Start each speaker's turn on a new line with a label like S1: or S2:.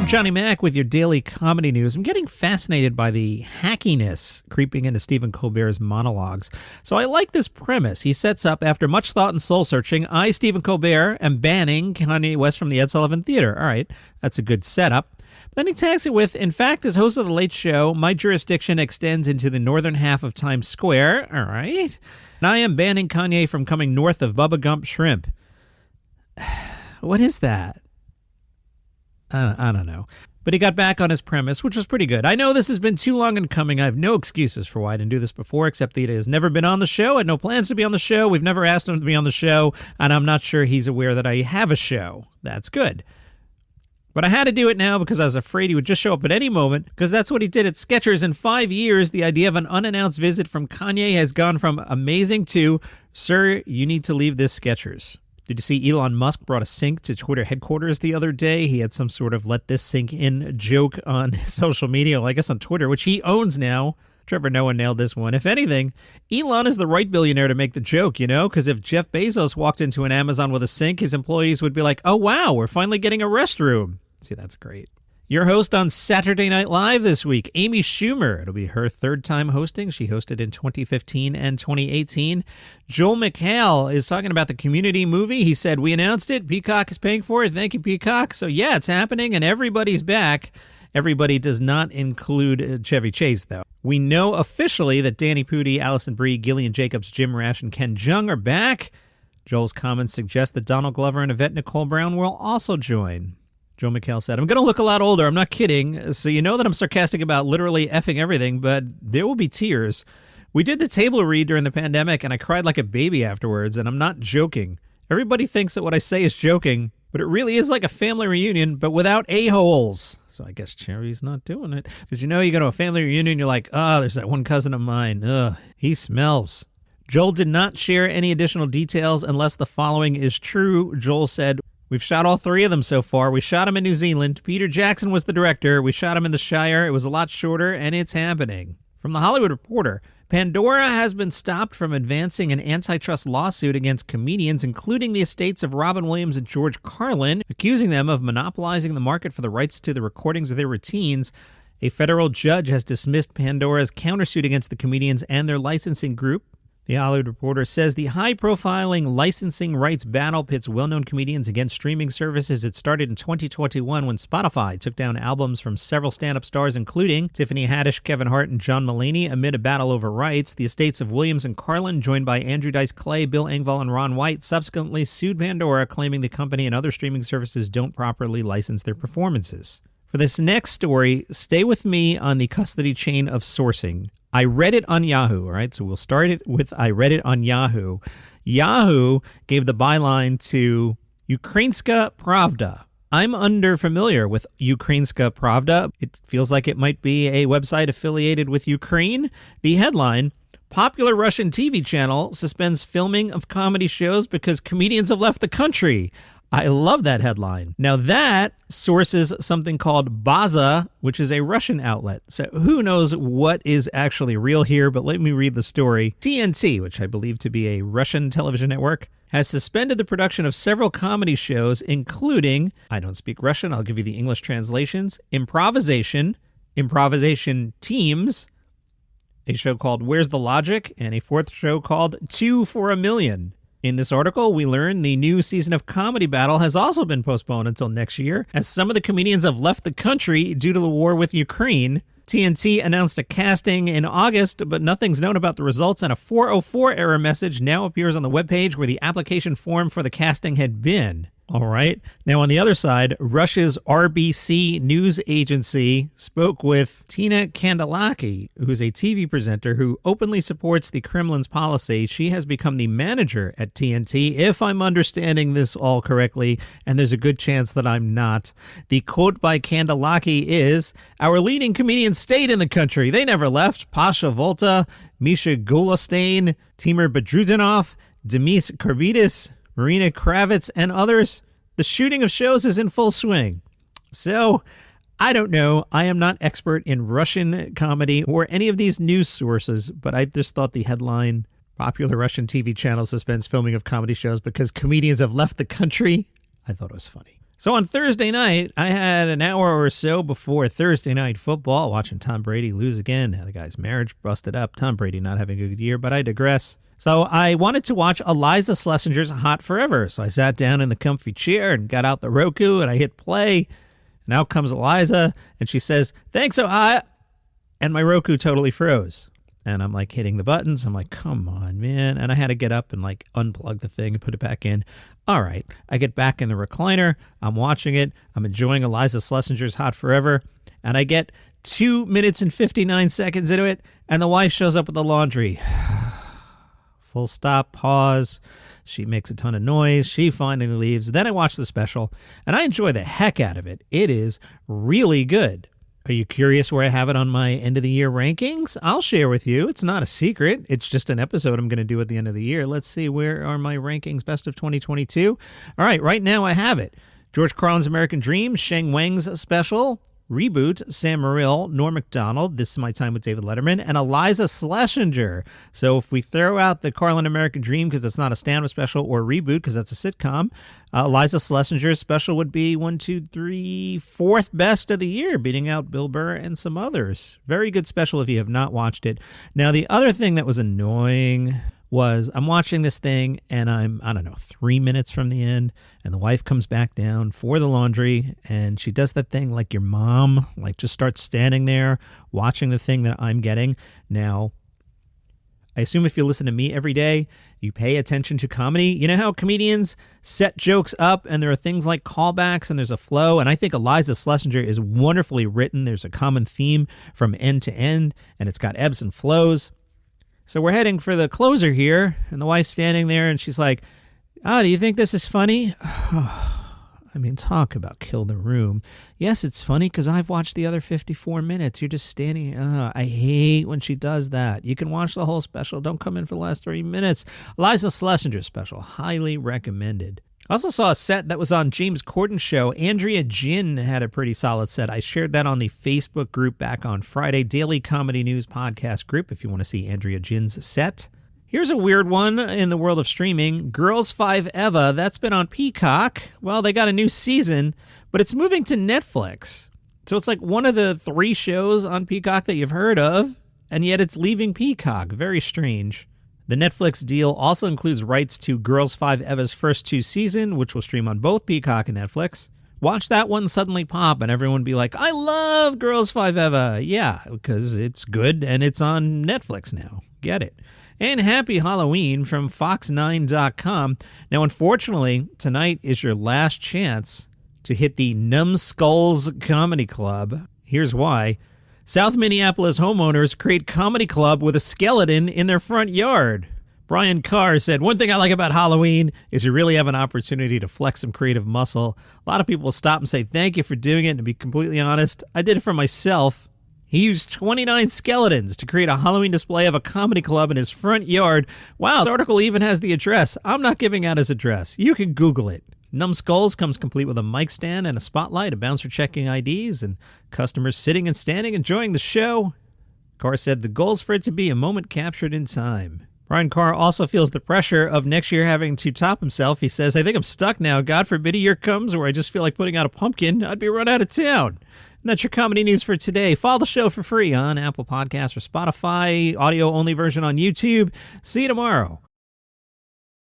S1: I'm Johnny Mac with your daily comedy news. I'm getting fascinated by the hackiness creeping into Stephen Colbert's monologues. So I like this premise. He sets up, after much thought and soul-searching, I, Stephen Colbert, am banning Kanye West from the Ed Sullivan Theater. All right, that's a good setup. But then he tags it with, in fact, as host of The Late Show, my jurisdiction extends into the northern half of Times Square. All right. And I am banning Kanye from coming north of Bubba Gump Shrimp. What is that? I don't know. But he got back on his premise, which was pretty good. I know this has been too long in coming. I have no excuses for why I didn't do this before, except that he has never been on the show, had no plans to be on the show. We've never asked him to be on the show, and I'm not sure he's aware that I have a show. That's good. But I had to do it now because I was afraid he would just show up at any moment, because that's what he did at Skechers. In 5 years, the idea of an unannounced visit from Kanye has gone from amazing to, sir, you need to leave this Skechers. Did you see Elon Musk brought a sink to Twitter headquarters the other day? He had some sort of let this sink in joke on social media, well, I guess on Twitter, which he owns now. Trevor Noah nailed this one. If anything, Elon is the right billionaire to make the joke, you know, because if Jeff Bezos walked into an Amazon with a sink, his employees would be like, oh, wow, we're finally getting a restroom. See, that's great. Your host on Saturday Night Live this week, Amy Schumer. It'll be her third time hosting. She hosted in 2015 and 2018. Joel McHale is talking about the Community movie. He said, we announced it. Peacock is paying for it. Thank you, Peacock. So, yeah, it's happening, and everybody's back. Everybody does not include Chevy Chase, though. We know officially that Danny Pudi, Allison Brie, Gillian Jacobs, Jim Rash, and Ken Jeong are back. Joel's comments suggest that Donald Glover and Yvette Nicole Brown will also join. Joe McHale said, I'm going to look a lot older. I'm not kidding. So you know that I'm sarcastic about literally effing everything, but there will be tears. We did the table read during the pandemic, and I cried like a baby afterwards, and I'm not joking. Everybody thinks that what I say is joking, but it really is like a family reunion, but without a-holes. So I guess Cherry's not doing it. Because you know, you go to a family reunion, you're like, oh, there's that one cousin of mine. Ugh, he smells. Joel did not share any additional details unless the following is true. Joel said, we've shot all three of them so far. We shot them in New Zealand. Peter Jackson was the director. We shot him in the Shire. It was a lot shorter, and it's happening. From The Hollywood Reporter, Pandora has been stopped from advancing an antitrust lawsuit against comedians, including the estates of Robin Williams and George Carlin, accusing them of monopolizing the market for the rights to the recordings of their routines. A federal judge has dismissed Pandora's countersuit against the comedians and their licensing group. The Hollywood Reporter says the high-profiling licensing rights battle pits well-known comedians against streaming services. It started in 2021 when Spotify took down albums from several stand-up stars, including Tiffany Haddish, Kevin Hart, and John Mulaney, amid a battle over rights. The estates of Williams and Carlin, joined by Andrew Dice Clay, Bill Engvall, and Ron White, subsequently sued Pandora, claiming the company and other streaming services don't properly license their performances. For this next story, stay with me on the custody chain of sourcing. I read it on Yahoo, all right? So we'll start it with I read it on Yahoo. Yahoo gave the byline to Ukrainska Pravda. I'm familiar with Ukrainska Pravda. It feels like it might be a website affiliated with Ukraine. The headline, popular Russian TV channel suspends filming of comedy shows because comedians have left the country. I love that headline. Now that sources something called Baza, which is a Russian outlet. So who knows what is actually real here, but let me read the story. TNT, which I believe to be a Russian television network, has suspended the production of several comedy shows, including, I don't speak Russian, I'll give you the English translations, Improvisation Teams, a show called Where's the Logic, and a fourth show called 2 for a Million. In this article, we learn the new season of Comedy Battle has also been postponed until next year, as some of the comedians have left the country due to the war with Ukraine. TNT announced a casting in August, but nothing's known about the results, and a 404 error message now appears on the webpage where the application form for the casting had been. All right. Now, on the other side, Russia's RBC news agency spoke with Tina Kandelaki, who's a TV presenter who openly supports the Kremlin's policy. She has become the manager at TNT, if I'm understanding this all correctly, and there's a good chance that I'm not. The quote by Kandelaki is, our leading comedians stayed in the country. They never left. Pasha Volta, Misha Golostain, Timur Badrudinov, Demis Karbitis, Marina Kravitz, and others. The shooting of shows is in full swing. So, I don't know. I am not expert in Russian comedy or any of these news sources, but I just thought the headline, popular Russian TV channel suspends filming of comedy shows because comedians have left the country, I thought it was funny. So on Thursday night, I had an hour or so before Thursday night football watching Tom Brady lose again. Now the guy's marriage busted up. Tom Brady not having a good year, but I digress. So I wanted to watch Iliza Schlesinger's Hot Forever. So I sat down in the comfy chair and got out the Roku and I hit play. And out comes Iliza and she says, "Thanks, so hot." And my Roku totally froze. And I'm like hitting the buttons. I'm like, come on, man. And I had to get up and like unplug the thing and put it back in. All right. I get back in the recliner. I'm watching it. I'm enjoying Iliza Schlesinger's Hot Forever. And I get 2 minutes and 59 seconds into it. And the wife shows up with the laundry. Full stop, pause. She makes a ton of noise. She finally leaves. Then I watch the special. And I enjoy the heck out of it. It is really good. Are you curious where I have it on my end of the year rankings? I'll share with you. It's not a secret. It's just an episode I'm going to do at the end of the year. Let's see, where are my rankings best of 2022? All right, now I have it. George Carlin's American Dream, Sheng Wang's special, Reboot, Sam Morril, Norm Macdonald, This Is My Time with David Letterman, and Iliza Shlesinger. So if we throw out the Carlin American Dream because it's not a stand-up special, or Reboot because that's a sitcom, Iliza Schlesinger's special would be 1, 2, 3, fourth best of the year, beating out Bill Burr and some others. Very good special if you have not watched it. Now, the other thing that was annoying was I'm watching this thing and I'm, 3 minutes from the end, and the wife comes back down for the laundry and she does that thing like your mom, like just starts standing there watching the thing that I'm getting. Now, I assume if you listen to me every day, you pay attention to comedy. You know how comedians set jokes up and there are things like callbacks and there's a flow, and I think Iliza Shlesinger is wonderfully written. There's a common theme from end to end and it's got ebbs and flows. So we're heading for the closer here, and the wife's standing there, and she's like, do you think this is funny? I mean, talk about kill the room. Yes, it's funny because I've watched the other 54 minutes. You're just standing. I hate when she does that. You can watch the whole special. Don't come in for the last 3 minutes. Iliza Shlesinger special, highly recommended. I also saw a set that was on James Corden's show. Andrea Jin had a pretty solid set. I shared that on the Facebook group back on Friday, Daily Comedy News Podcast group, if you want to see Andrea Jin's set. Here's a weird one in the world of streaming. Girls 5 Eva, that's been on Peacock. Well, they got a new season, but it's moving to Netflix. So it's like one of the 3 shows on Peacock that you've heard of, and yet it's leaving Peacock. Very strange. The Netflix deal also includes rights to Girls 5 Eva's first 2 seasons, which will stream on both Peacock and Netflix. Watch that one suddenly pop and everyone be like, I love Girls 5 Eva. Yeah, because it's good and it's on Netflix now. Get it. And Happy Halloween from Fox9.com. Now, unfortunately, tonight is your last chance to hit the Numbskulls Comedy Club. Here's why. South Minneapolis homeowners create comedy club with a skeleton in their front yard. Brian Carr said, one thing I like about Halloween is you really have an opportunity to flex some creative muscle. A lot of people will stop and say, thank you for doing it. And to be completely honest, I did it for myself. He used 29 skeletons to create a Halloween display of a comedy club in his front yard. Wow, the article even has the address. I'm not giving out his address. You can Google it. Numbskulls comes complete with a mic stand and a spotlight, a bouncer checking IDs, and customers sitting and standing enjoying the show. Carr said the goal is for it to be a moment captured in time. Brian Carr also feels the pressure of next year having to top himself. He says, I think I'm stuck now. God forbid a year comes where I just feel like putting out a pumpkin. I'd be run out of town. And that's your comedy news for today. Follow the show for free on Apple Podcasts or Spotify, audio-only version on YouTube. See you tomorrow.